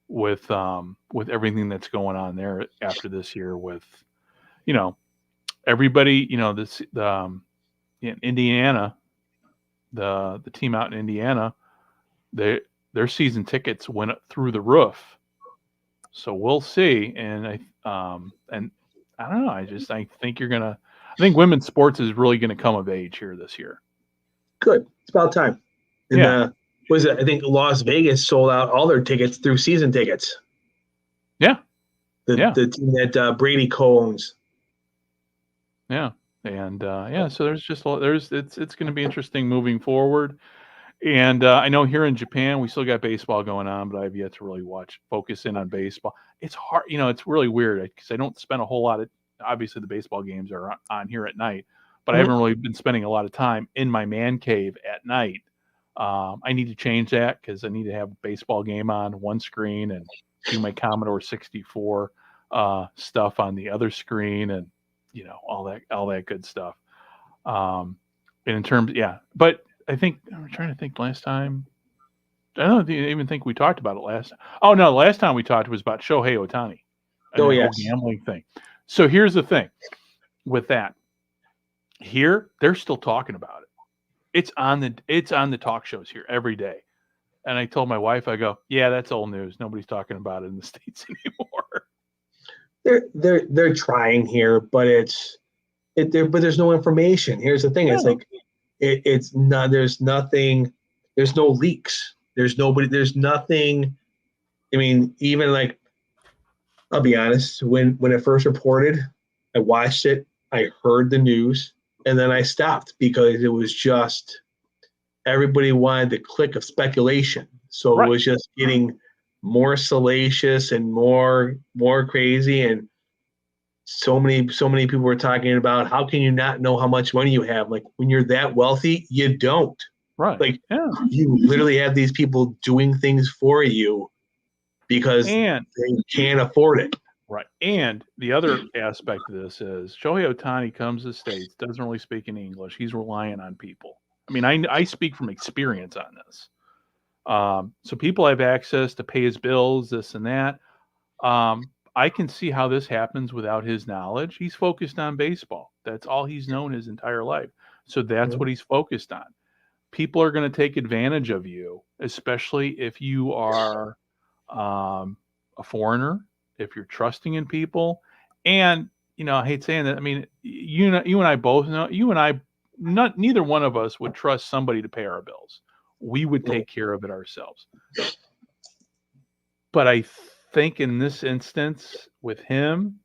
with everything that's going on there after this year with, everybody, in Indiana, the team out in Indiana, their season tickets went up through the roof. So we'll see. And I don't know. I think women's sports is really going to come of age here this year. Good.
It's about time. And I think Las Vegas sold out all their tickets through season tickets.
Yeah.
The team that Brady co-owns.
Yeah. And so it's going to be interesting moving forward. And I know here in Japan, we still got baseball going on, but I've yet to really focus in on baseball. It's hard, it's really weird because I don't spend a whole lot of, obviously the baseball games are on here at night, but I haven't really been spending a lot of time in my man cave at night. I need to change that because I need to have a baseball game on one screen and do my Commodore 64 stuff on the other screen and, all that good stuff. And in terms, but I think I'm trying to think last time. I don't even think we talked about it last time. Oh no, last time we talked was about Shohei Ohtani.
Oh yes,
gambling thing. So here's the thing with that. Here, they're still talking about it. It's on the talk shows here every day. And I told my wife, I go, yeah, that's old news. Nobody's talking about it in the States anymore.
They're trying here, but but there's no information. Here's the thing. It's like it's not, there's nothing, there's no leaks. There's nothing. I mean, even like, I'll be honest, when it first reported, I watched it, I heard the news, and then I stopped because it was just everybody wanted the click of speculation. So It was just getting more salacious and more crazy, and so many people were talking about how can you not know how much money you have? Like when you're that wealthy, you don't.
Right.
Like you literally have these people doing things for you because they can't afford it.
Right. And the other aspect of this is Shohei Ohtani comes to the States, doesn't really speak any English. He's relying on people. I mean, I speak from experience on this. So people have access to pay his bills, this and that. I can see how this happens without his knowledge. He's focused on baseball. That's all he's known his entire life. So that's what he's focused on. people are going to take advantage of you, especially if you are a foreigner, if you're trusting in people. And, I hate saying that. I mean, you and I both know, neither one of us would trust somebody to pay our bills. We would take care of it ourselves. But I think in this instance with him,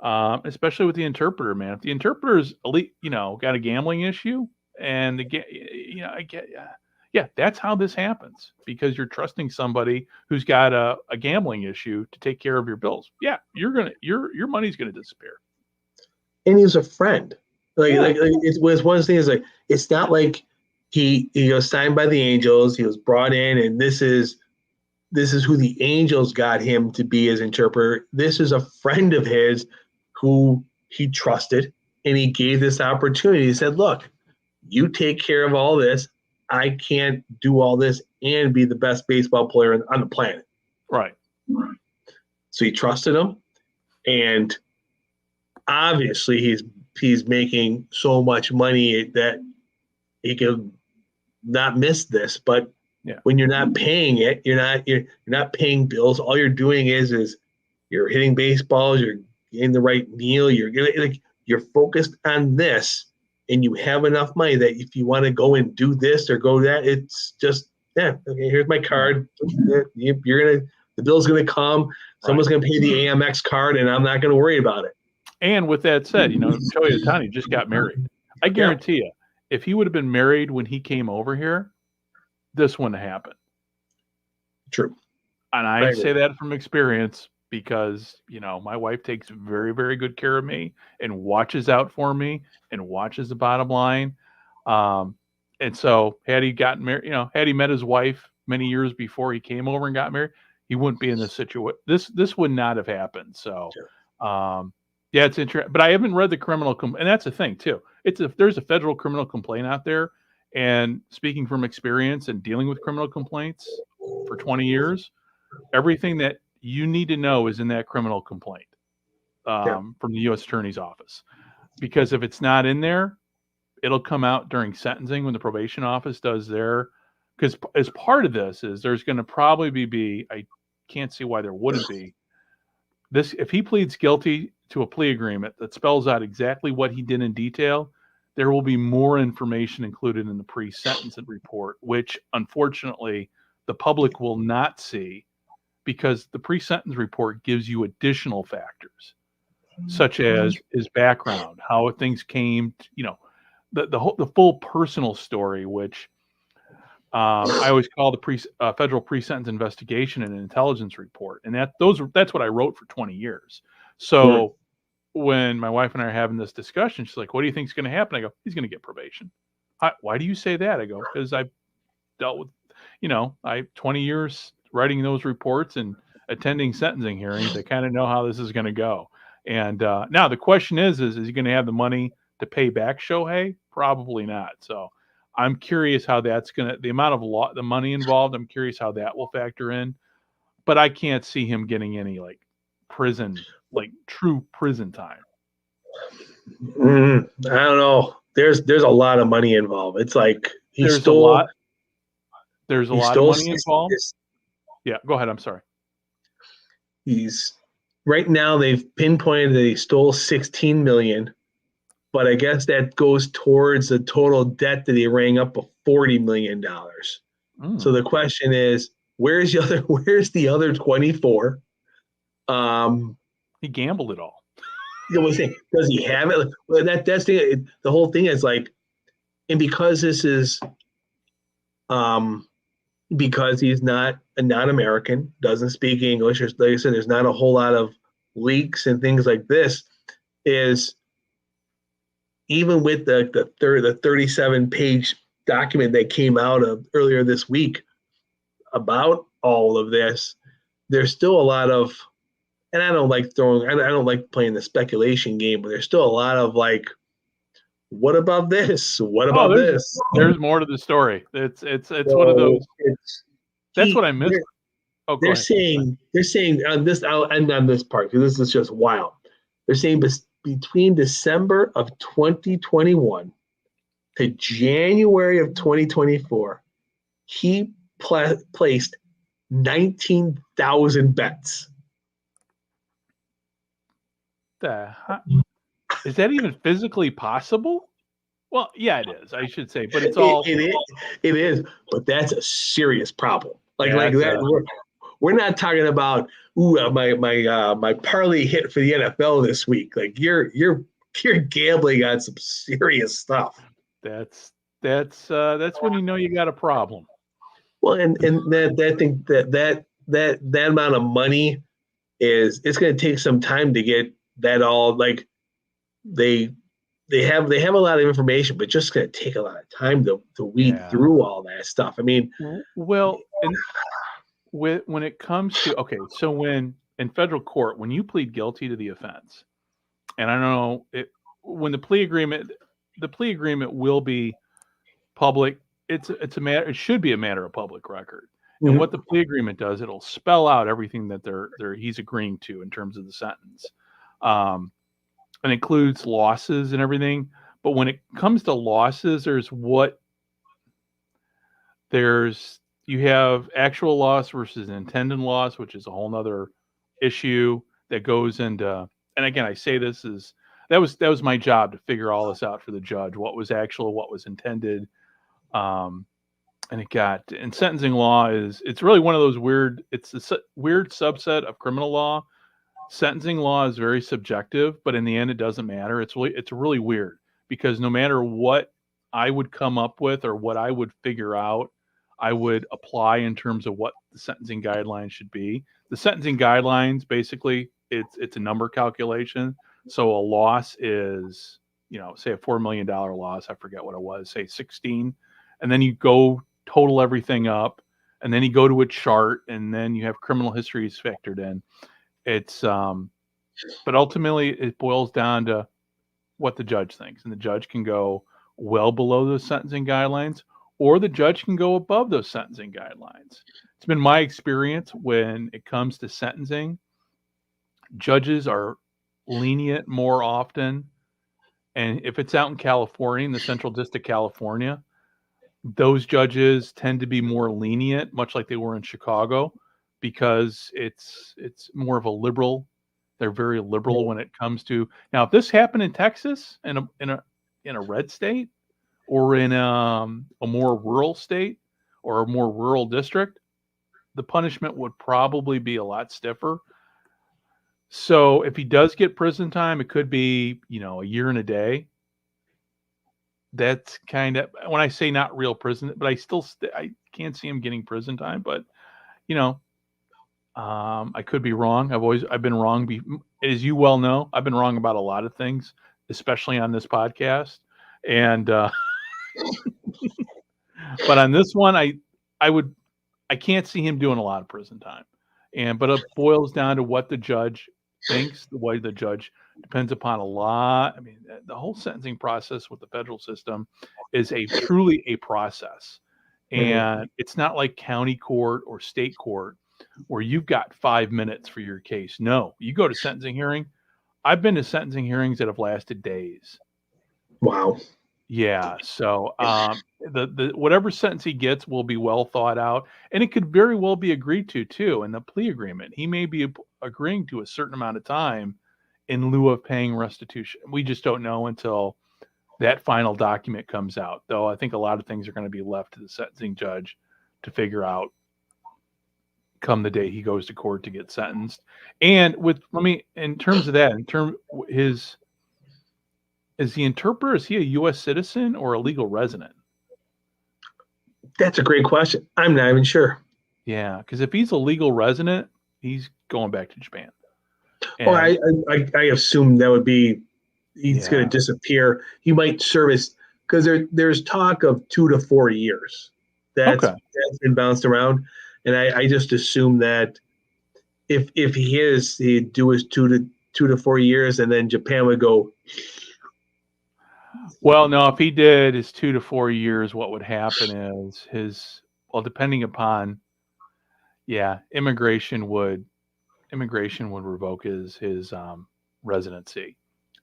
especially with the interpreter, man, if the interpreter's got a gambling issue, and that's how this happens, because you're trusting somebody who's got a gambling issue to take care of your bills. Yeah, your money's gonna disappear.
And he was a friend. It was one of those things. Like, it's not like he was signed by the Angels. He was brought in, and this is who the Angels got him to be as interpreter. This is a friend of his who he trusted, and he gave this opportunity. He said, "Look, you take care of all this. I can't do all this and be the best baseball player on the planet."
Right.
So he trusted him, and obviously he's making so much money that he could not miss this. But when you're not paying it, you're not paying bills. All you're doing is you're hitting baseballs, you're getting the right meal, you're focused on this, and you have enough money that if you want to go and do this or go that, it's just, okay, here's my card. The bill's gonna come. Someone's gonna pay the Amex card, and I'm not gonna worry about it.
And with that said, Shohei Ohtani just got married. I guarantee you, if he would have been married when he came over here, this wouldn't have happened.
True.
And I say that from experience, because, my wife takes very, very good care of me and watches out for me and watches the bottom line. And so had he gotten married, had he met his wife many years before he came over and got married, he wouldn't be in this situation. This would not have happened. So, it's interesting. But I haven't read the criminal and that's the thing too. There's a federal criminal complaint out there. And speaking from experience and dealing with criminal complaints for 20 years, everything that you need to know is in that criminal complaint from the U.S. Attorney's Office. Because if it's not in there, it'll come out during sentencing when the probation office does their. Because as part of this is there's going to probably be, I can't see why there wouldn't be, this. If he pleads guilty to a plea agreement that spells out exactly what he did in detail, there will be more information included in the pre-sentence report, which unfortunately the public will not see, because the pre-sentence report gives you additional factors, such as his background, how things came, the full personal story, which I always call the federal pre-sentence investigation and intelligence report, and that's what I wrote for 20 years. So. When my wife and I are having this discussion, she's like, "What do you think is going to happen?" I go, "He's going to get probation." Why do you say that? I go, "Because I've dealt with, 20 years writing those reports and attending sentencing hearings. I kind of know how this is going to go." And now the question is he going to have the money to pay back Shohei? Probably not. So I'm curious how that's the amount of the money involved. I'm curious how that will factor in. But I can't see him getting any prison. True prison time.
I don't know. There's a lot of money involved. It's like
there's a lot of money involved. Yeah, go ahead. I'm sorry.
Right now they've pinpointed that he stole $16 million, but I guess that goes towards the total debt that he rang up of $40 million. So the question is, where's the other 24?
He gambled it all.
Does he have it? Well, that's the whole thing is and because this is, because he's not a non-American, doesn't speak English. Like I said, there's not a whole lot of leaks and things like this. Is even with the 37-page document that came out earlier this week about all of this, there's still a lot of. And I don't like playing the speculation game, but there's still a lot of what about this? What about this?
There's more to the story. It's one of those. That's what I missed.
They're saying on this. I'll end on this part because this is just wild. They're saying between December of 2021 to January of 2024, he placed 19,000 bets.
Is that even physically possible? Well, yeah, it is. I should say, but it's all.
It is, but that's a serious problem. Like that. We're not talking about my parlay hit for the NFL this week. Like you're gambling on some serious stuff.
That's when you know you got a problem.
Well, and that thing that amount of money it's going to take some time to get that all. Like they have a lot of information, but just going to take a lot of time to weed through all that stuff. I mean,
well, and when it comes to so when in federal court, when you plead guilty to the offense, and I don't know when the plea agreement will be public. It's a matter. It should be a matter of public record. Mm-hmm. And what the plea agreement does, it'll spell out everything that he's agreeing to in terms of the sentence, and includes losses and everything. But when it comes to losses, you have actual loss versus intended loss, which is a whole nother issue that goes into. And again, I say this is that was my job to figure all this out for the judge. What was actual, what was intended. And sentencing law it's really one of those weird, it's a weird subset of criminal law. Sentencing law is very subjective, but in the end, it doesn't matter. It's really weird because no matter what I would come up with or what I would figure out, I would apply in terms of what the sentencing guidelines should be. The sentencing guidelines, basically, it's a number calculation. So a loss is, say a $4 million loss. I forget what it was, say 16. And then you go total everything up, and then you go to a chart, and then you have criminal histories factored in. It's, but ultimately it boils down to what the judge thinks, and the judge can go well below those sentencing guidelines, or the judge can go above those sentencing guidelines. It's been my experience when it comes to sentencing, judges are lenient more often. And if it's out in California, in the Central District, California, those judges tend to be more lenient, much like they were in Chicago, because it's more of a liberal. They're very liberal when it comes to. Now, if this happened in Texas, in a red state, or in a more rural state or a more rural district, the punishment would probably be a lot stiffer. So if he does get prison time, it could be, a year and a day. That's kind of, when I say not real prison, but I can't see him getting prison time, but I could be wrong. I've been wrong. As you well know, I've been wrong about a lot of things, especially on this podcast. And, but on this one, I can't see him doing a lot of prison time. But it boils down to what the judge thinks. The way the judge depends upon a lot. I mean, the whole sentencing process with the federal system is truly a process. And it's not like county court or state court where you've got 5 minutes for your case. No, you go to sentencing hearing. I've been to sentencing hearings that have lasted days.
Wow.
Yeah. So the whatever sentence he gets will be well thought out, and it could very well be agreed to too in the plea agreement. He may be agreeing to a certain amount of time in lieu of paying restitution. We just don't know until that final document comes out. Though I think a lot of things are going to be left to the sentencing judge to figure out come the day he goes to court to get sentenced. And in terms of that, is the interpreter, is he a U.S. citizen or a legal resident?
That's a great question. I'm not even sure.
Yeah, because if he's a legal resident, he's going back to Japan.
Well, I assume that would be he's going to disappear. He might service because there's talk of 2 to 4 years. That's been bounced around, and I just assume that if he'd do his 2 to 4 years, and then Japan would go.
Well, no, if he did his 2 to 4 years, what would happen is depending upon, immigration would revoke his residency,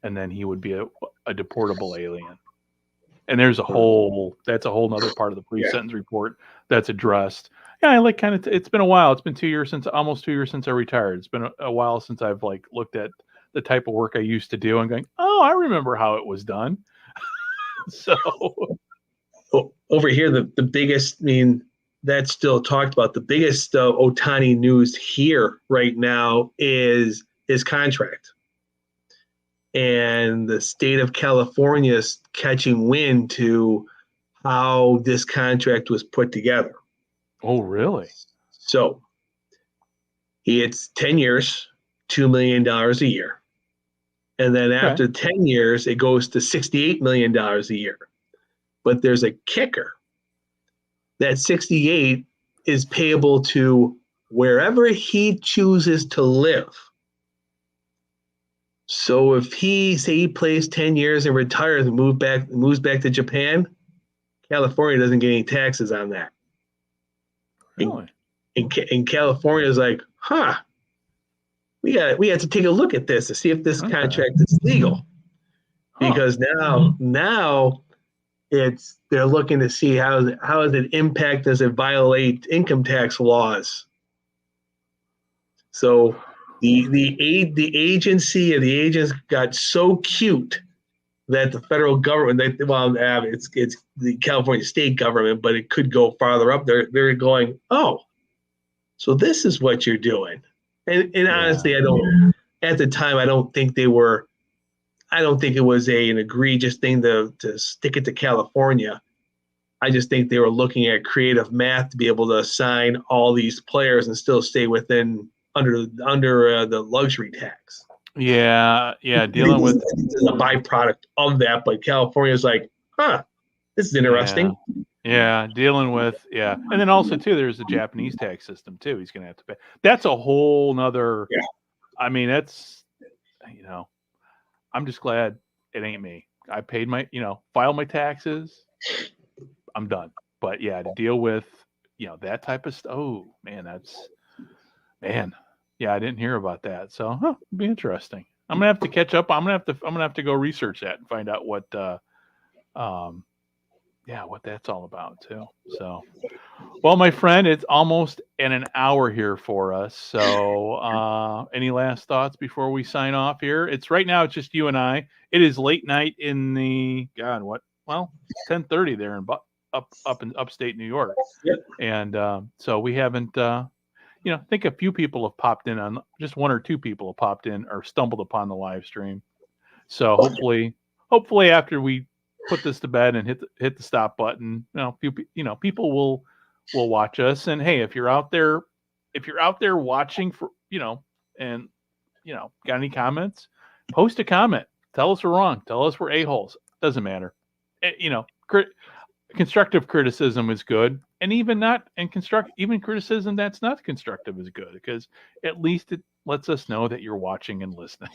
and then he would be a deportable alien. And there's that's a whole nother part of the pre-sentence report that's addressed. Yeah, I like it's been a while. It's been almost 2 years since I retired. It's been a while since I've like looked at the type of work I used to do and going, oh, I remember how it was done. So
over here, the biggest, I mean, that's still talked about. The biggest Ohtani news here right now is his contract. And the state of California is catching wind to how this contract was put together.
Oh, really?
So it's 10 years, $2 million a year. And then after 10 years, it goes to $68 million a year. But there's a kicker. That 68 is payable to wherever he chooses to live. So if he plays 10 years and retires and moves back to Japan, California doesn't get any taxes on that.
Really?
And California is like, we have to take a look at this to see if this contract is legal. Because now they're looking to see how does it impact, does it violate income tax laws? So the agency and the agents got so cute that the federal government, it's the California state government, but it could go farther up. They're going, oh, so this is what you're doing. And honestly, at the time, I don't think it was an egregious thing to stick it to California. I just think they were looking at creative math to be able to assign all these players and still stay under the luxury tax.
Yeah, dealing with
a byproduct of that, but California is like, this is interesting.
Yeah, dealing with and then also too, there's the Japanese tax system too. He's going to have to pay. That's a whole nother. Yeah. I mean, that's I'm just glad it ain't me. I paid my filed my taxes. I'm done. But to deal with that type of stuff. Oh man, I didn't hear about that. So it'll be interesting. I'm gonna have to catch up. I'm gonna have to go research that and find out what what that's all about too. So, well, my friend, it's almost an hour here for us. So, any last thoughts before we sign off here? Right now, it's just you and I. It is late night in the 10:30 there up in upstate New York.
Yep.
And so we haven't. I think a few people have popped in on, just one or two people have popped in or stumbled upon the live stream. So hopefully after we put this to bed and hit the stop button, people will watch us. And hey, if you're out there watching for, and got any comments, post a comment. Tell us we're wrong. Tell us we're a-holes. Doesn't matter. Constructive criticism is good, and even criticism that's not constructive is good, because at least it lets us know that you're watching and listening.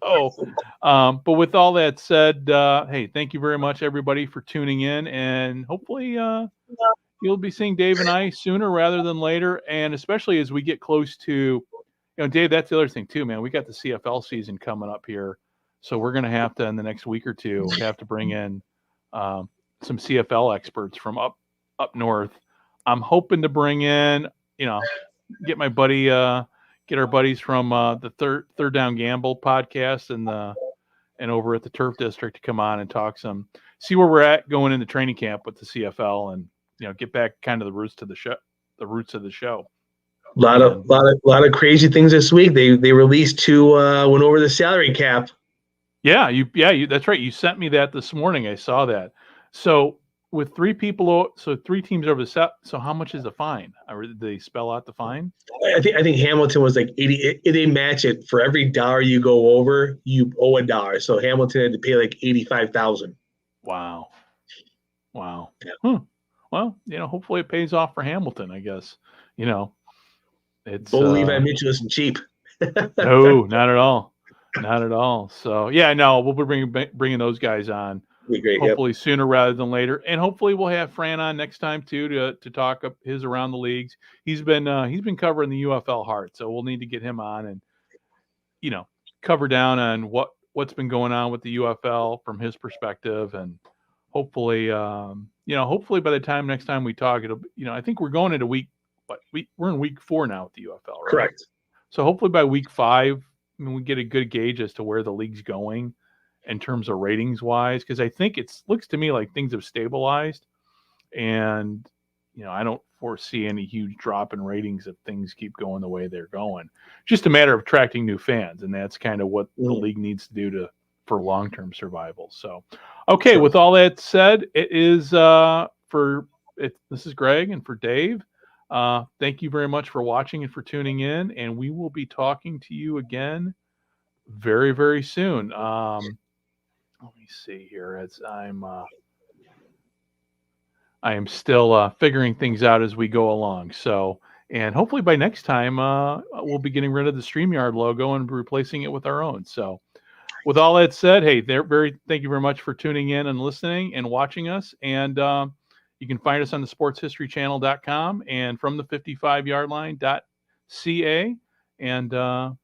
So, but with all that said, hey, thank you very much, everybody, for tuning in, and hopefully you'll be seeing Dave and I sooner rather than later, and especially as we get close to, Dave, that's the other thing too, man. We got the CFL season coming up here, so we're going to have to, in the next week or two, bring in some CFL experts from up north. I'm hoping to bring in, get my buddy, get our buddies from the Third Down Gamble podcast and over at the Turf District to come on and see where we're at going into training camp with the CFL, and get back kind of the roots of the show.
A lot of crazy things this week. They released went over the salary cap.
Yeah, that's right. You sent me that this morning. I saw that. So with three teams over the set, so how much is the fine? Or did they spell out the fine?
I think Hamilton was like 80. They match it for every dollar you go over, you owe $1. So Hamilton had to pay like $85,000.
Wow. Yeah. Well, hopefully it pays off for Hamilton. I guess. It's.
Levi Mitchell isn't cheap.
No, not at all. Not at all. So we'll be bringing those guys on.
Great,
hopefully sooner rather than later, and hopefully we'll have Fran on next time too to talk up his around the leagues. He's been covering the UFL hard, so we'll need to get him on and cover down on what's been going on with the UFL from his perspective, and hopefully, hopefully by the time next time we talk, it'll, I think we're going into we're in week 4 now with the UFL, right?
Correct.
So hopefully by week 5, we get a good gauge as to where the league's going in terms of ratings wise, because I think looks to me like things have stabilized, and I don't foresee any huge drop in ratings if things keep going the way they're going. Just a matter of attracting new fans, and that's kind of what the league needs to do for long-term survival. So, okay, with all that said, it is this is Greg, and for Dave, thank you very much for watching and for tuning in, and we will be talking to you again very, very soon. Let me see here as I am still figuring things out as we go along. So, and hopefully by next time, we'll be getting rid of the StreamYard logo and replacing it with our own. So, with all that said, hey, thank you very much for tuning in and listening and watching us. And you can find us on the sportshistorychannel.com and from the 55yardline.ca. And with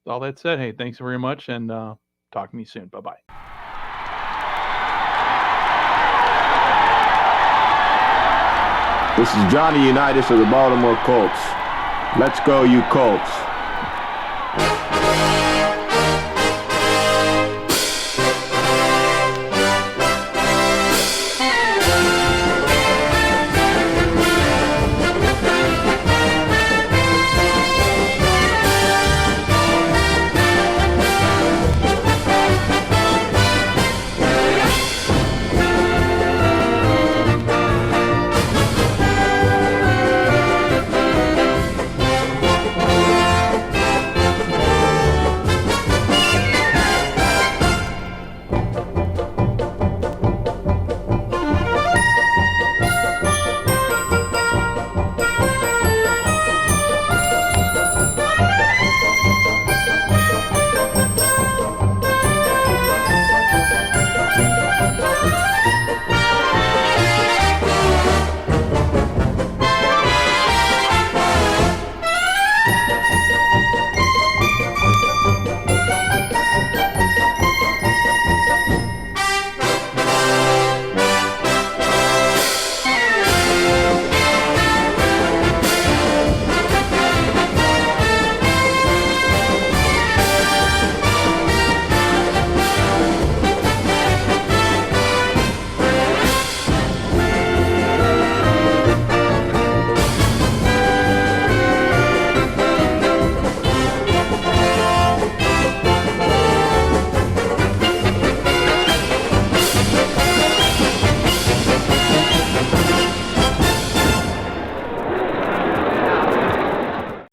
all that said, hey, thanks very much, and talk to you soon. Bye-bye.
This is Johnny Unitas of the Baltimore Colts. Let's go, you Colts.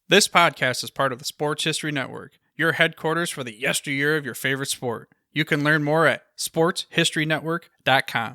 This podcast is part of the Sports History Network, your headquarters for the yesteryear of your favorite sport. You can learn more at sportshistorynetwork.com.